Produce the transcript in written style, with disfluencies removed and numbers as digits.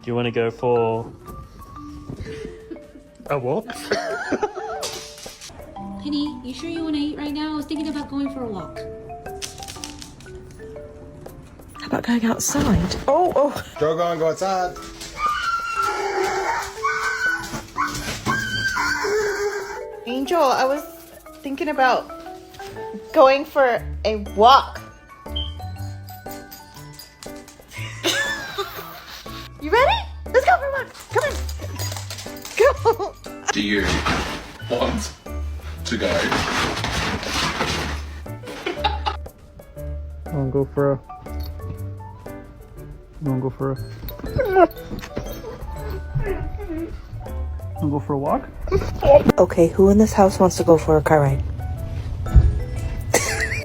Do you want to go for a walk? Penny, you sure you want to eat right now? I was thinking about going for a walk. How about going outside? Oh. Joe, go outside. Angel, I was thinking about going for a walk. You ready? Let's go for a walk. Come on. Go. Do you want to go? I'll go for a... I'll go for a walk. Okay, who in this house wants to go for a car ride?